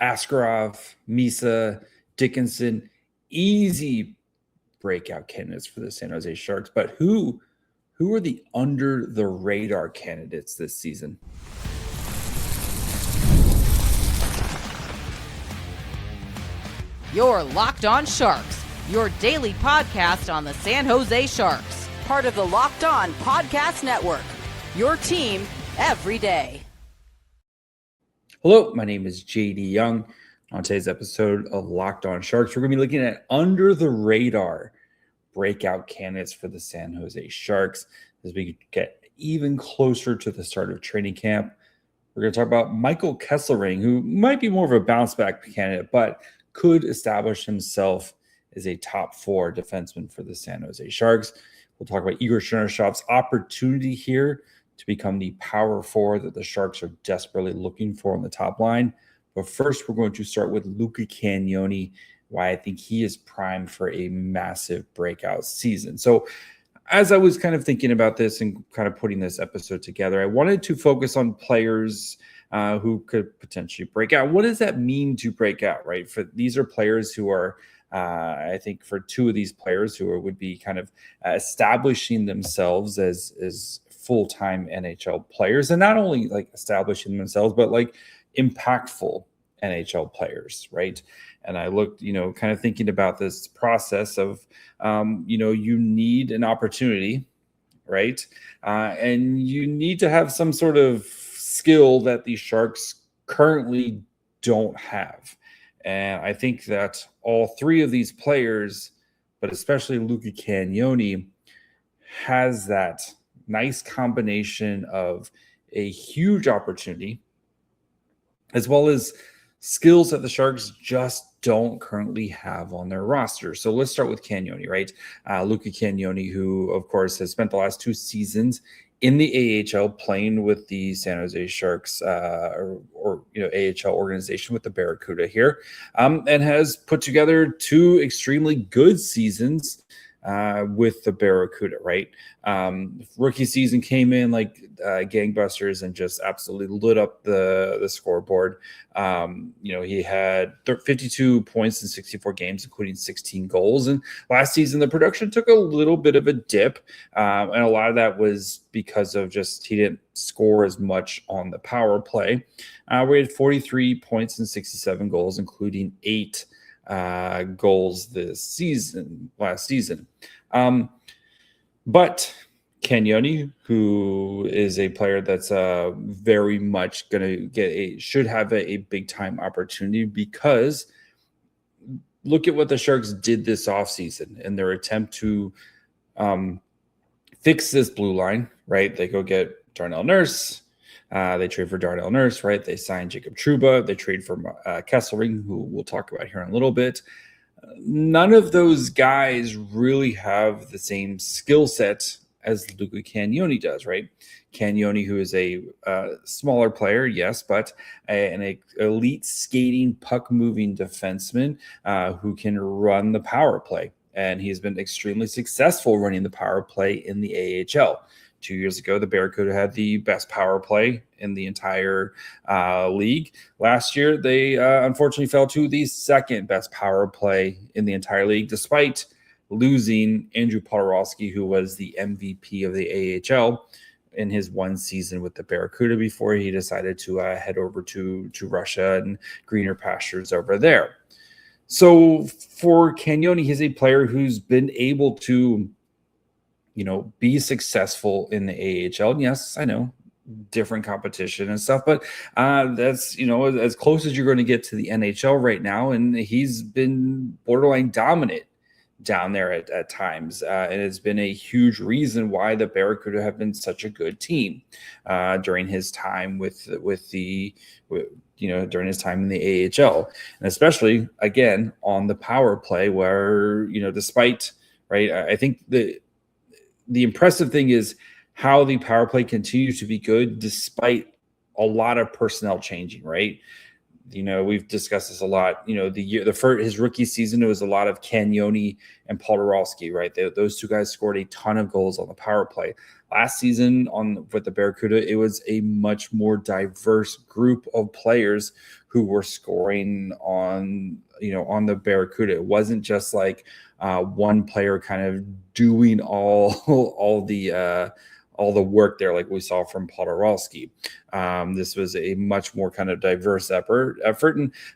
Askarov, Misa, Dickinson, easy breakout candidates for the San Jose Sharks. But who are the under the radar candidates this season? You're Locked On Sharks, your daily podcast on the San Jose Sharks, part of the Locked On Podcast Network, your team every day. Hello, my name is JD Young. On today's episode of Locked On Sharks, we're going to be looking at under the radar breakout candidates for the San Jose Sharks as we get even closer to the start of training camp. We're going to talk about Michael Kesselring, who might be more of a bounce back candidate, but could establish himself as a top 4 defenseman for the San Jose Sharks. We'll talk about Igor Chernyshhov's opportunity here to become the power forward that the Sharks are desperately looking for on the top line. But first, we're going to start with Luca Cagnoni, why I think he is primed for a massive breakout season. So as I was kind of thinking about this and kind of putting this episode together, I wanted to focus on players who could potentially break out. What does that mean to break out, right? These are players who are, I think for 2 of these players who would be kind of establishing themselves as full-time NHL players, and not only like establishing themselves, but like impactful NHL players, right? And I looked, kind of thinking about this process of, you need an opportunity, right? And you need to have some sort of skill that the Sharks currently don't have. And I think that all 3 of these players, but especially Luca Cagnoni, has that nice combination of a huge opportunity as well as skills that the Sharks just don't currently have on their roster. So let's start with Cagnoni, right? Luca Cagnoni, who, of course, has spent the last 2 seasons in the AHL playing with the San Jose Sharks or AHL organization with the Barracuda here, and has put together 2 extremely good seasons with the Barracuda, right? Rookie season came in like gangbusters and just absolutely lit up the scoreboard. He had 52 points in 64 games, including 16 goals. And last season, the production took a little bit of a dip. And a lot of that was because of just he didn't score as much on the power play. We had 43 points and 67 goals, including 8 goals last season. But Cagnoni, who is a player that's very much going to should have a big time opportunity, because look at what the Sharks did this offseason in their attempt to fix this blue line, right? They go get Darnell Nurse. They trade for Darnell Nurse, right? They signed Jacob Trouba. They trade for Kesselring, who we'll talk about here in a little bit. None of those guys really have the same skill set as Luca Cagnoni does, right? Cagnoni, who is a smaller player, yes, but an elite skating, puck-moving defenseman who can run the power play. And he's been extremely successful running the power play in the AHL. 2 years ago, the Barracuda had the best power play in the entire league. Last year, they unfortunately fell to the 2nd best power play in the entire league, despite losing Andrew Podorowski, who was the MVP of the AHL in his 1 season with the Barracuda before he decided to head over to Russia and greener pastures over there. So for Cagnoni, he's a player who's been able to be successful in the AHL. And yes, I know, different competition and stuff, but that's, as close as you're going to get to the NHL right now. And he's been borderline dominant down there at times. And it's been a huge reason why the Barracuda have been such a good team during his time during his time in the AHL. And especially, again, on the power play where, despite, right, I think the impressive thing is how the power play continues to be good despite a lot of personnel changing, right? We've discussed this a lot. His rookie season, it was a lot of Cagnoni and Podorowski, right? Those two guys scored a ton of goals on the power play. Last season with the Barracuda, it was a much more diverse group of players who were scoring on the Barracuda. It wasn't just like one player kind of doing all the work there, like we saw from Podorowski. This was a much more kind of diverse effort,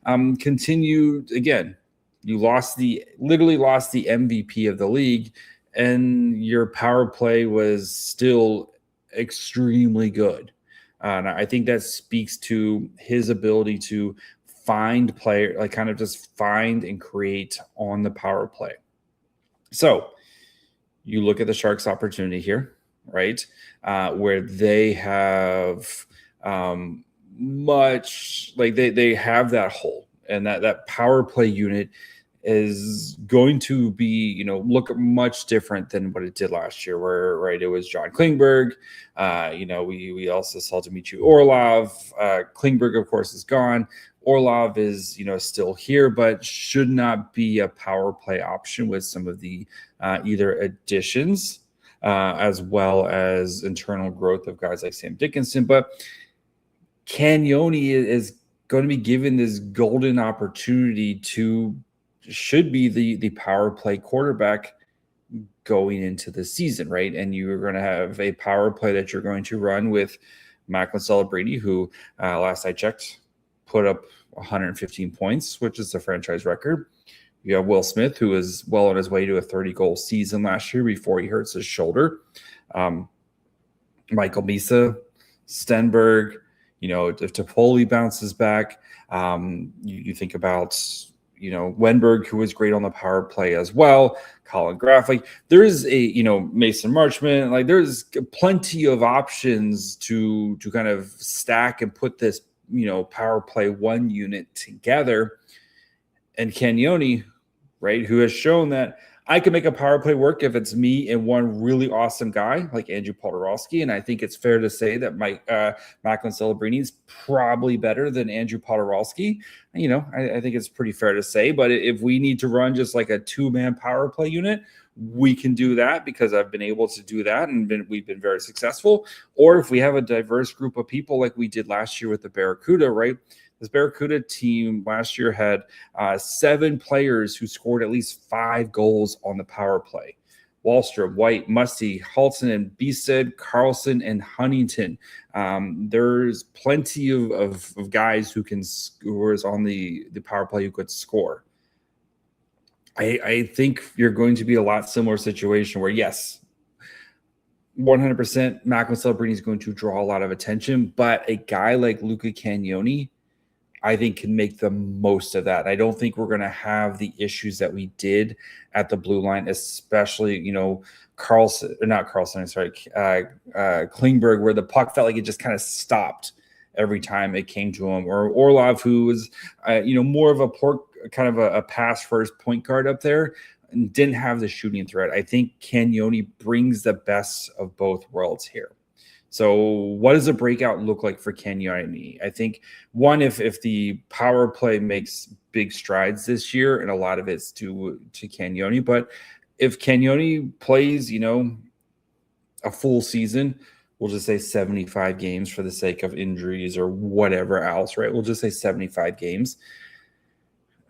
and continued again. You literally lost the MVP of the league, and your power play was still extremely good. And I think that speaks to his ability to find kind of just find and create on the power play. So you look at the Sharks' opportunity here, right? Where they have they have that hole, and that power play unit is going to be, look much different than what it did last year, where, right, it was John Klingberg. We also saw Dmitry Orlov. Klingberg, of course, is gone. Orlov is, still here, but should not be a power play option with some of the either additions as well as internal growth of guys like Sam Dickinson. But Cagnoni is going to be given this golden opportunity should be the power play quarterback going into the season, right? And you're going to have a power play that you're going to run with Macklin Celebrini, who last I checked put up 115 points, which is the franchise record. You have Will Smith, who is well on his way to a 30-goal season last year before he hurts his shoulder. Michael Misa, Stenberg, if Toffoli bounces back, you think about, Wenberg, who was great on the power play as well. Colin Graff, there is Mason Marchment, there's plenty of options to kind of stack and put this, power play one unit together. And Cagnoni, right, who has shown that I can make a power play work if it's me and one really awesome guy like Andrew Podorowski. And I think it's fair to say that Macklin Celebrini is probably better than Andrew Podorowski. I think it's pretty fair to say. But if we need to run just like a two-man power play unit, we can do that because I've been able to do that and we've been very successful. Or if we have a diverse group of people like we did last year with the Barracuda, right? This Barracuda team last year had 7 players who scored at least 5 goals on the power play. Wallstrom, White, Musty, Halton, and Beasted, Karlsson, and Huntington. There's plenty of guys who is on the power play who could score. I think you're going to be a lot similar situation where, yes, 100% Macklin Celebrini is going to draw a lot of attention, but a guy like Luca Cagnoni, I think, can make the most of that. I don't think we're going to have the issues that we did at the blue line, especially, Klingberg, where the puck felt like it just kind of stopped every time it came to him, or Orlov, who was, more of a pass first point guard up there and didn't have the shooting threat. I think Cagnoni brings the best of both worlds here. So what does a breakout look like for Cagnoni? I think, one, if the power play makes big strides this year, and a lot of it's to Cagnoni, but if Cagnoni plays, a full season, we'll just say 75 games for the sake of injuries or whatever else, right? We'll just say 75 games.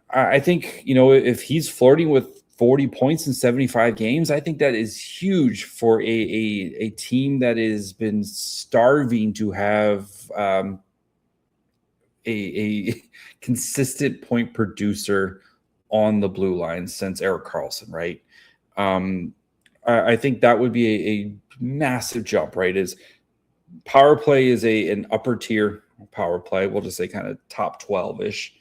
I think, if he's flirting with 40 points in 75 games, I think that is huge for a team that has been starving to have a consistent point producer on the blue line since Erik Karlsson, right? I think that would be a massive jump, right? Is power play is an upper tier power play. We'll just say kind of top 12-ish.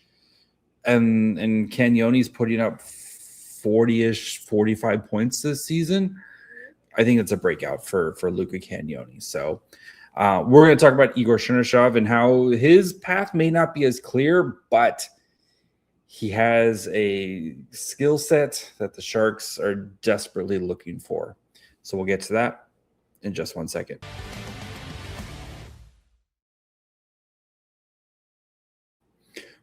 And Cagnoni's putting up 40-ish, 45 points this season. I think it's a breakout for Luca Cagnoni. So we're going to talk about Igor Chernyshov and how his path may not be as clear, but he has a skill set that the Sharks are desperately looking for. So we'll get to that in just 1 second.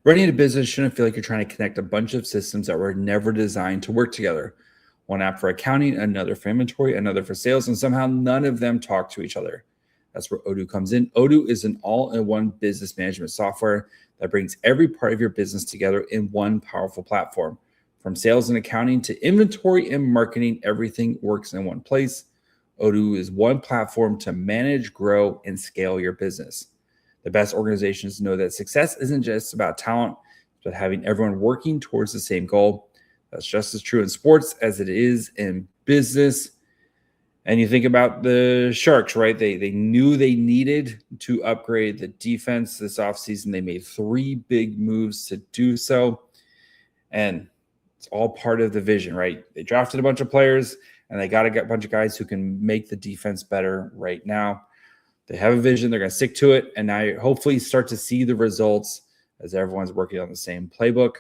Running a business shouldn't feel like you're trying to connect a bunch of systems that were never designed to work together. One app for accounting, another for inventory, another for sales, and somehow none of them talk to each other. That's where Odoo comes in. Odoo is an all-in-one business management software that brings every part of your business together in one powerful platform. From sales and accounting to inventory and marketing, everything works in one place. Odoo is one platform to manage, grow, and scale your business. The best organizations know that success isn't just about talent, but having everyone working towards the same goal. That's just as true in sports as it is in business. And you think about the Sharks, right? They knew they needed to upgrade the defense this offseason. They made 3 big moves to do so. And it's all part of the vision, right? They drafted a bunch of players, and they got a bunch of guys who can make the defense better right now. They have a vision. They're going to stick to it. And now you hopefully start to see the results as everyone's working on the same playbook.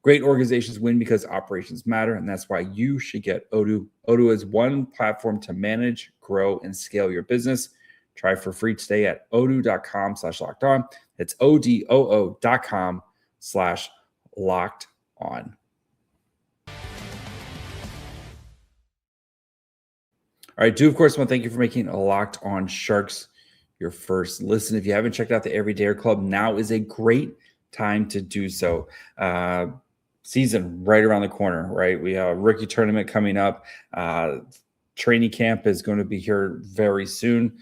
Great organizations win because operations matter, and that's why you should get Odoo. Odoo is one platform to manage, grow, and scale your business. Try for free today at odoo.com/lockedon. It's odoo.com/lockedon. All right, of course, want to thank you for making Locked On Sharks your first listen. If you haven't checked out the Everydayer Club, now is a great time to do so. Season right around the corner, right? We have a rookie tournament coming up. Training camp is going to be here very soon.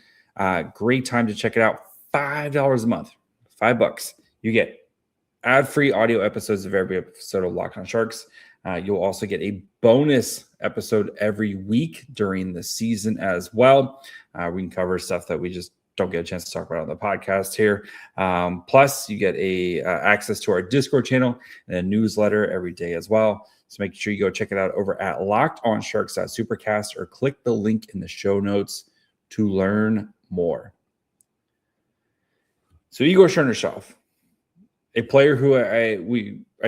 Great time to check it out. $5 a month, $5. You get ad-free audio episodes of every episode of Locked On Sharks. You'll also get a bonus episode every week during the season as well. We can cover stuff that we just don't get a chance to talk about on the podcast here. Plus, you get access to our Discord channel and a newsletter every day as well. So make sure you go check it out over at lockedonsharks.supercast or click the link in the show notes to learn more. So Igor Chernyshov, a player who I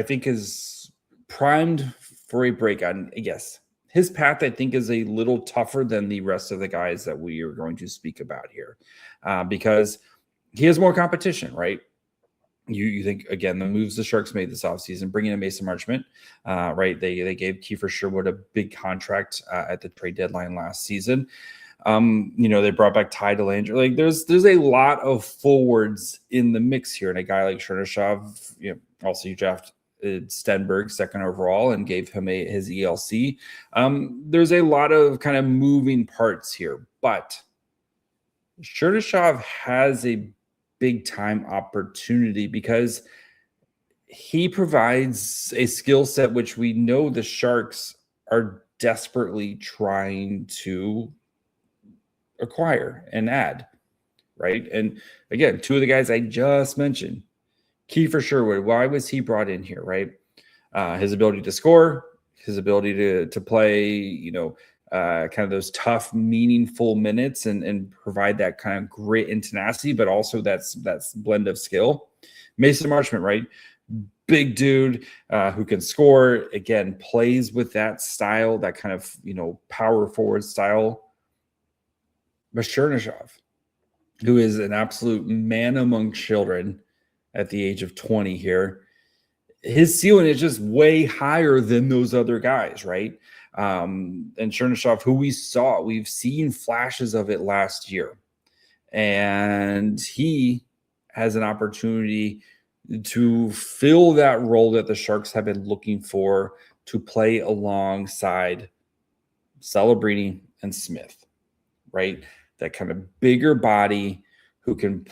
think is primed for a breakout. And yes, his path, I think, is a little tougher than the rest of the guys that we are going to speak about here because he has more competition, right? You think, again, the moves the Sharks made this offseason, bringing in Mason Marchment, right? They gave Kiefer Sherwood a big contract at the trade deadline last season. They brought back Ty Delanger. Like, there's a lot of forwards in the mix here, and a guy like Chernyshov, also you draft Stenberg second overall and gave him his ELC. There's a lot of kind of moving parts here, but Chernyshov has a big time opportunity because he provides a skill set which we know the Sharks are desperately trying to acquire and add, right? And again, 2 of the guys I just mentioned, Kiefer Sherwood, why was he brought in here, right? His ability to score, his ability to play, kind of those tough, meaningful minutes and provide that kind of grit and tenacity, but also that's blend of skill. Mason Marchment, right? Big dude who can score, again, plays with that style, that kind of, power forward style. But Chernyshov, who is an absolute man among children at the age of 20 here, his ceiling is just way higher than those other guys, right? And Chernyshov, who we've seen flashes of it last year. And he has an opportunity to fill that role that the Sharks have been looking for, to play alongside Celebrini and Smith, right? That kind of bigger body who can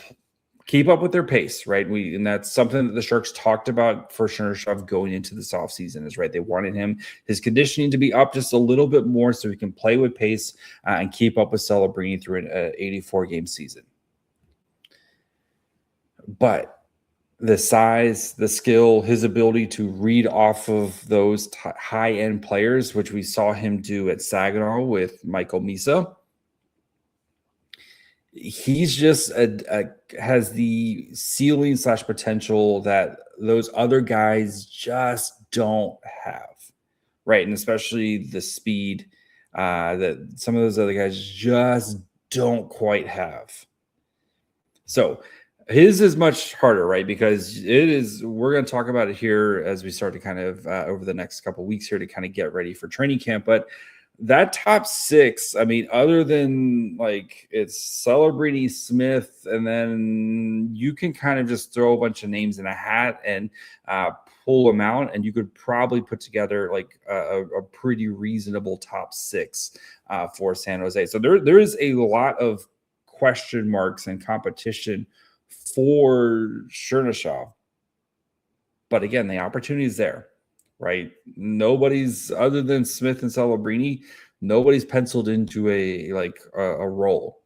keep up with their pace, right? And that's something that the Sharks talked about for Chernyshov going into this offseason is, right, they wanted his conditioning to be up just a little bit more so he can play with pace and keep up with Celebrini through an 84-game season. But the size, the skill, his ability to read off of those high-end players, which we saw him do at Saginaw with Michael Misa, he's just has the ceiling / potential that those other guys just don't have, right? And especially the speed that some of those other guys just don't quite have. So His is much harder, right? Because we're going to talk about it here as we start to kind of over the next couple of weeks here to kind of get ready for training camp. But that top six, I mean, other than like it's Celebrini, Smith, and then you can kind of just throw a bunch of names in a hat and pull them out, and you could probably put together like a pretty reasonable top six for San Jose. So there is a lot of question marks and competition for Chernyshov. But again, the opportunity is there, right? Nobody's other than Smith and Celebrini, nobody's penciled into a role.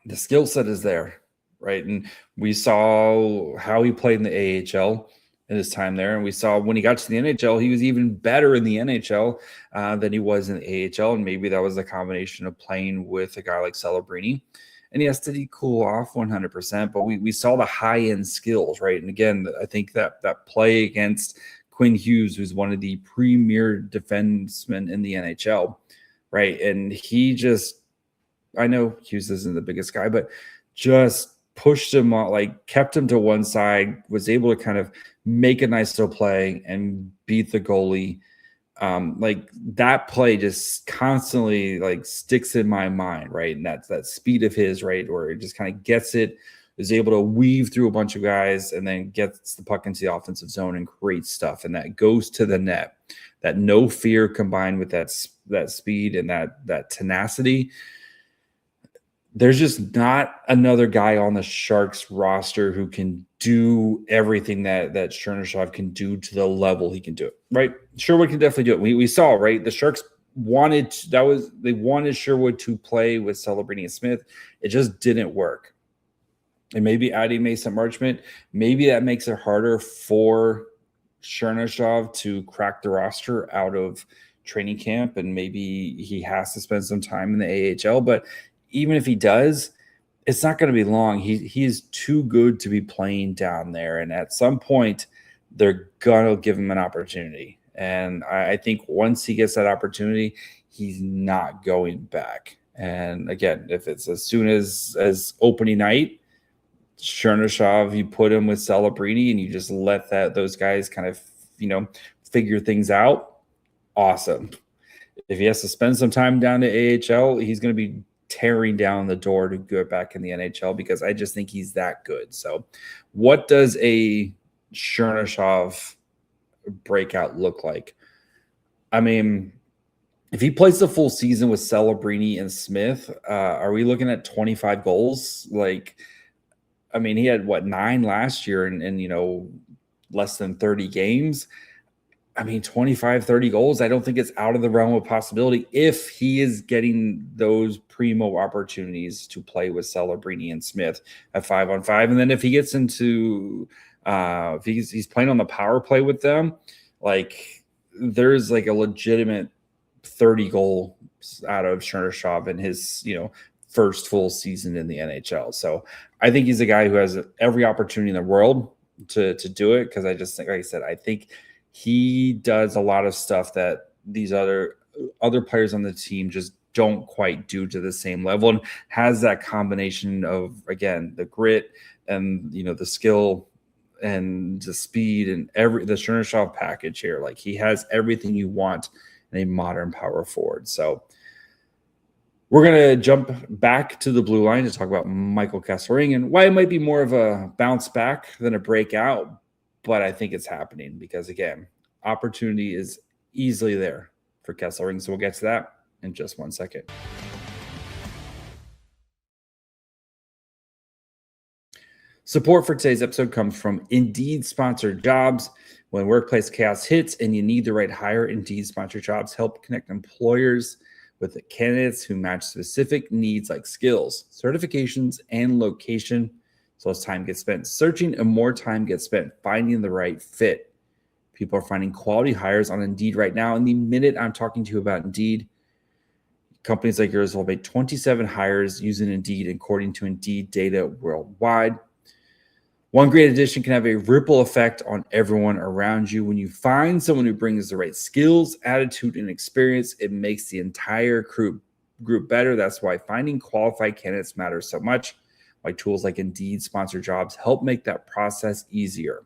The skill set is there, right? And we saw how he played in the AHL in his time there. And we saw when he got to the NHL, he was even better in the NHL than he was in the AHL. And maybe that was a combination of playing with a guy like Celebrini. And yes, did he cool off 100%? But we saw the high-end skills, right? And again, I think that play against Quinn Hughes, who's one of the premier defensemen in the NHL, right? And he just, I know Hughes isn't the biggest guy, but just pushed him on, like kept him to one side, was able to kind of make a nice little play and beat the goalie. Like that play just constantly like sticks in my mind, right? And that's that speed of his, right, where it just kind of gets it, is able to weave through a bunch of guys and then gets the puck into the offensive zone and creates stuff, and that goes to the net. That no fear combined with that speed and that tenacity. There's just not another guy on the Sharks roster who can do everything that Chernyshov can do to the level he can do it, right? Sherwood can definitely do it. We saw, right? The Sharks wanted Sherwood to play with Celebrini and Smith. It just didn't work. And maybe adding Mason Marchment, maybe that makes it harder for Chernyshov to crack the roster out of training camp, and maybe he has to spend some time in the AHL. But even if he does, it's not going to be long. He is too good to be playing down there. And at some point, they're going to give him an opportunity. And I think once he gets that opportunity, he's not going back. And again, if it's as soon as opening night, Chernyshov, you put him with Celebrini and you just let those guys kind of, figure things out, awesome. If he has to spend some time down to AHL, he's going to be tearing down the door to get back in the NHL, because I just think he's that good. So what does a Chernyshov breakout look like? I mean, if he plays the full season with Celebrini and Smith, are we looking at 25 goals? Like, I mean, he had 9 last year and less than 30 games. I mean, 25, 30 goals, I don't think it's out of the realm of possibility if he is getting those primo opportunities to play with Celebrini and Smith at 5-on-5. And then if he gets into if he's playing on the power play with them, like there's like a legitimate 30 goals out of Chernyshov in his, first full season in the NHL. So I think he's a guy who has every opportunity in the world to do it, because I just think, like I said, I think he does a lot of stuff that these other players on the team just don't quite do to the same level, and has that combination of, again, the grit and, the skill and the speed and the Chernyshov package here. Like, he has everything you want in a modern power forward. So we're going to jump back to the blue line to talk about Michael Kesselring and why it might be more of a bounce back than a breakout. But I think it's happening because, again, opportunity is easily there for Kesselring. So we'll get to that in just 1 second. Support for today's episode comes from Indeed Sponsored Jobs. When workplace chaos hits and you need the right hire, Indeed Sponsored Jobs help connect employers with the candidates who match specific needs like skills, certifications, and location. So as time gets spent searching and more time gets spent finding the right fit. People are finding quality hires on Indeed right now. And the minute I'm talking to you about Indeed, companies like yours will make 27 hires using Indeed, according to Indeed data worldwide. One great addition can have a ripple effect on everyone around you. When you find someone who brings the right skills, attitude, and experience, it makes the entire group better. That's why finding qualified candidates matters so much. why tools like Indeed sponsored jobs help make that process easier.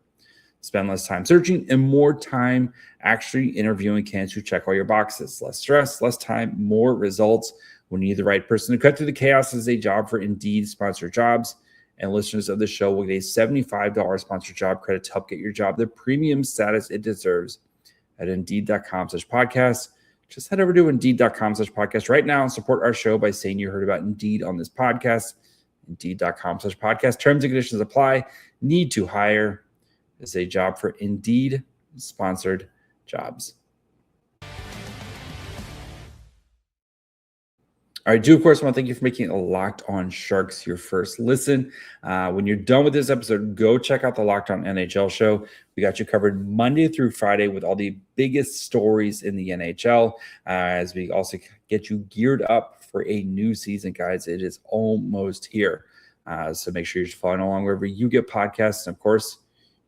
Spend less time searching and more time actually interviewing candidates who check all your boxes. Less stress, less time, more results. When you need the right person to cut through the chaos is a job for Indeed sponsored jobs. And listeners of the show will get a $75 sponsored job credit to help get your job the premium status it deserves at Indeed.com/podcast. Just head over to Indeed.com/podcast right now and support our show by saying you heard about Indeed on this podcast. Indeed.com/podcast. Terms and conditions apply. Need to hire is a job for Indeed sponsored jobs. All right, of course, want to thank you for making Locked On Sharks your first listen. When you're done with this episode, go check out the Locked On NHL show. We got you covered Monday through Friday with all the biggest stories in the NHL, as we also get you geared up for a new season, guys. It is almost here. So make sure you're following along wherever you get podcasts. And of course,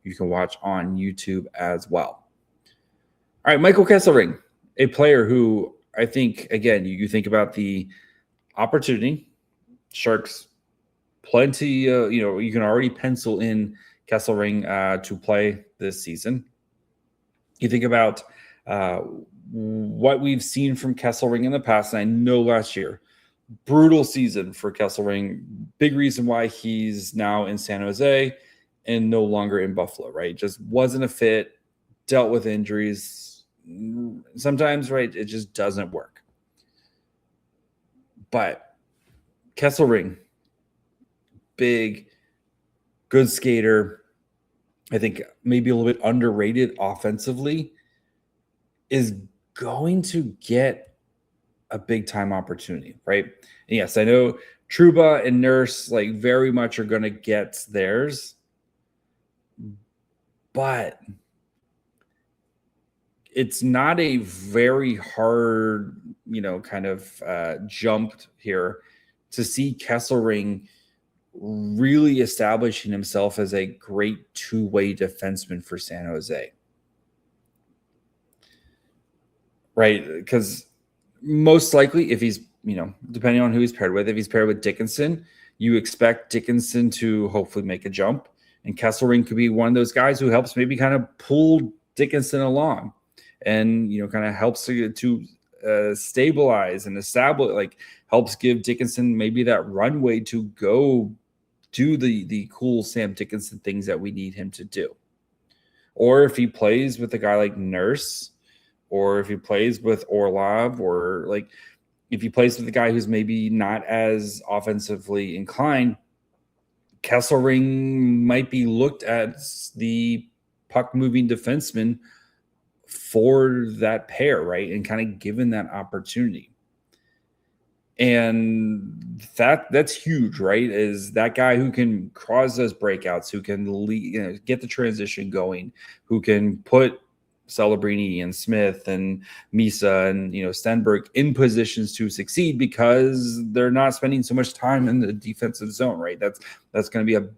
you can watch on YouTube as well. All right, Michael Kesselring, a player who I think, again, you think about the opportunity. Sharks, plenty, you can already pencil in Kesselring to play this season. You think about what we've seen from Kesselring in the past, and I know last year, brutal season for Kesselring. Big reason why he's now in San Jose and no longer in Buffalo, right? Just wasn't a fit, dealt with injuries. Sometimes, right, it just doesn't work. But Kesselring, big, good skater, I think maybe a little bit underrated offensively, is going to get a big-time opportunity, right? And yes, I know Trouba and Nurse like very much are going to get theirs, but it's not a very hard, kind of jumped here to see Kesselring really establishing himself as a great two-way defenseman for San Jose. Right? Because most likely, if he's, depending on who he's paired with, if he's paired with Dickinson, you expect Dickinson to hopefully make a jump. And Kesselring could be one of those guys who helps maybe kind of pull Dickinson along and, kind of helps to stabilize and establish, like helps give Dickinson maybe that runway to go do the cool Sam Dickinson things that we need him to do. Or if he plays with a guy like Nurse, or if he plays with Orlov, or like if he plays with a guy who's maybe not as offensively inclined, Kesselring might be looked at as the puck moving defenseman for that pair, right? And kind of given that opportunity. And that's huge, right? Is that guy who can cause those breakouts, who can lead, get the transition going, who can put Celebrini and Smith and Misa and Stenberg in positions to succeed because they're not spending so much time in the defensive zone, right? That's going to be a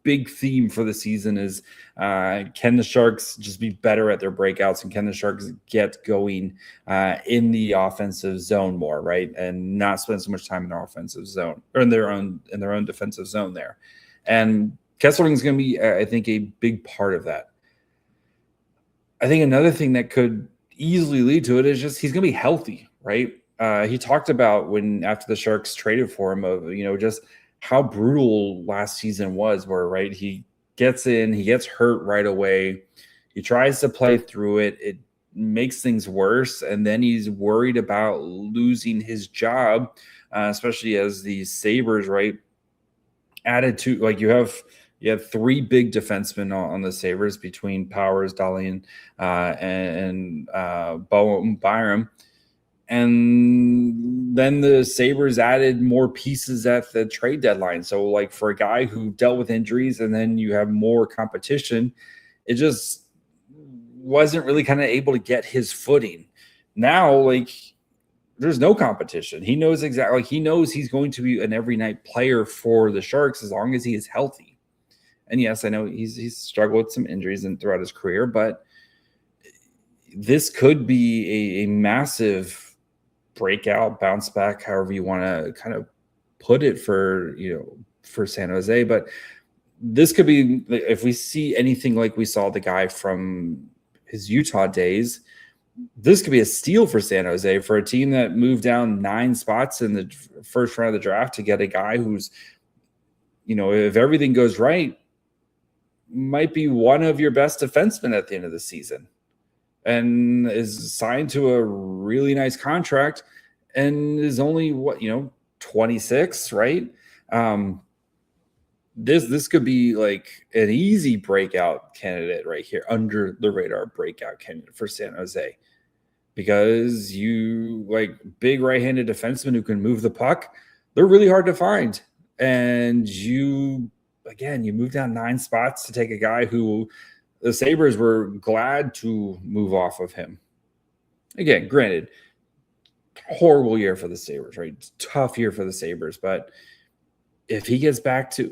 big theme for the season is can the Sharks just be better at their breakouts, and can the Sharks get going in the offensive zone more, right? And not spend so much time in their offensive zone or in their own defensive zone there. And Kesselring is going to be, I think, a big part of that. I think another thing that could easily lead to it is just he's going to be healthy, right? He talked about when after the Sharks traded for him of, just how brutal last season was, where, right, he gets in, he gets hurt right away. He tries to play through it. It makes things worse. And then he's worried about losing his job, especially as the Sabres, right, added to, like, you have three big defensemen on the Sabres between Powers, Dahlian, and Bowen Byram. And then the Sabres added more pieces at the trade deadline. So, like, for a guy who dealt with injuries and then you have more competition, it just wasn't really kind of able to get his footing. Now, like, there's no competition. He knows exactly, he knows he's going to be an every night player for the Sharks as long as he is healthy. And yes, I know he's struggled with some injuries throughout his career, but this could be a massive breakout, bounce back, however you want to kind of put it, for for San Jose. But this could be, if we see anything like we saw the guy from his Utah days, this could be a steal for San Jose, for a team that moved down 9 spots in the first round of the draft to get a guy who's, if everything goes right, might be one of your best defensemen at the end of the season, and is signed to a really nice contract and is only 26, right? This could be like an easy breakout candidate right here, under the radar breakout candidate for San Jose, because you like big right-handed defensemen who can move the puck. They're really hard to find. And you move down 9 spots to take a guy who the Sabres were glad to move off of him. Again, granted, horrible year for the Sabres, right? Tough year for the Sabres, but if he gets back to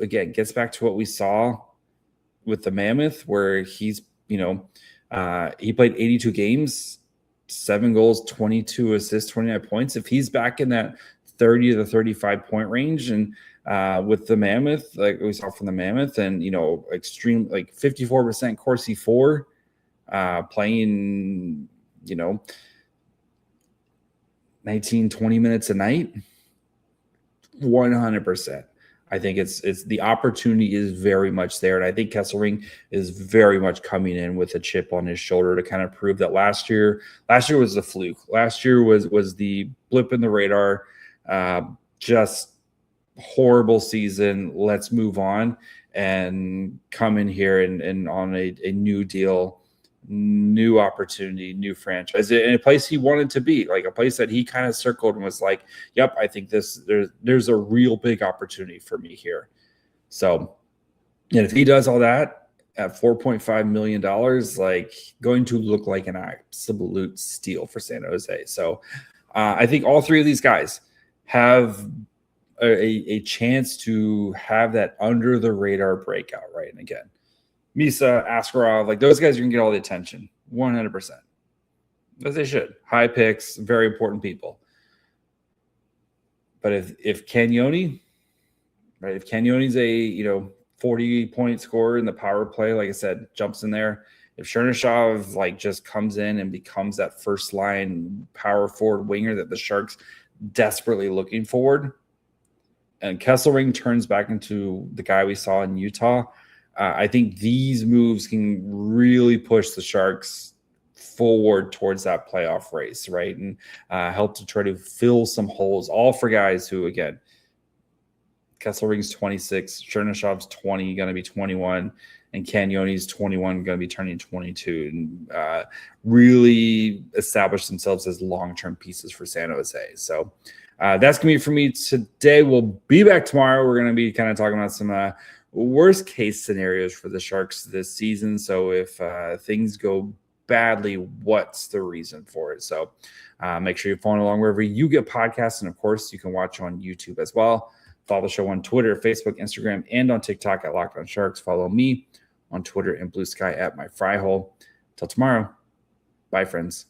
what we saw with the Mammoth, where he's, he played 82 games, 7 goals, 22 assists, 29 points. If he's back in that 30 to 35 point range, and with the Mammoth, like we saw from the Mammoth, and extreme, like 54% Corsi 4, playing 19, 20 minutes a night, 100%. I think it's the opportunity is very much there. And I think Kesselring is very much coming in with a chip on his shoulder to kind of prove that last year was a fluke. Last year was the blip in the radar, just horrible season. Let's move on and come in here and on a new deal, new opportunity, new franchise, in a place he wanted to be, like a place that he kind of circled and was like, yep, I think there's a real big opportunity for me here. So, and if he does all that at $4.5 million, like, going to look like an absolute steal for San Jose. So I think all 3 of these guys have a chance to have that under the radar breakout, right? And again, Misa, Askarov, like those guys are going to get all the attention, 100%. As they should. High picks, very important people. But if Cagnoni, right, if Cagnoni's a 40-point scorer in the power play, like I said, jumps in there. If Chernyshov like just comes in and becomes that first line power forward winger that the Sharks desperately looking forward, and Kesselring turns back into the guy we saw in Utah, I think these moves can really push the Sharks forward towards that playoff race, right? And help to try to fill some holes, all for guys who, again, Kesselring's 26, Chernyshov's 20, going to be 21, and Cagnoni's 21, going to be turning 22, and really establish themselves as long-term pieces for San Jose. So that's going to be it for me today. We'll be back tomorrow. We're going to be kind of talking about some worst case scenarios for the Sharks this season. So if things go badly, what's the reason for it? So make sure you're following along wherever you get podcasts. And of course, you can watch on YouTube as well. Follow the show on Twitter, Facebook, Instagram, and on TikTok at Locked On Sharks. Follow me on Twitter and Blue Sky at My Fry Hole. Till tomorrow. Bye, friends.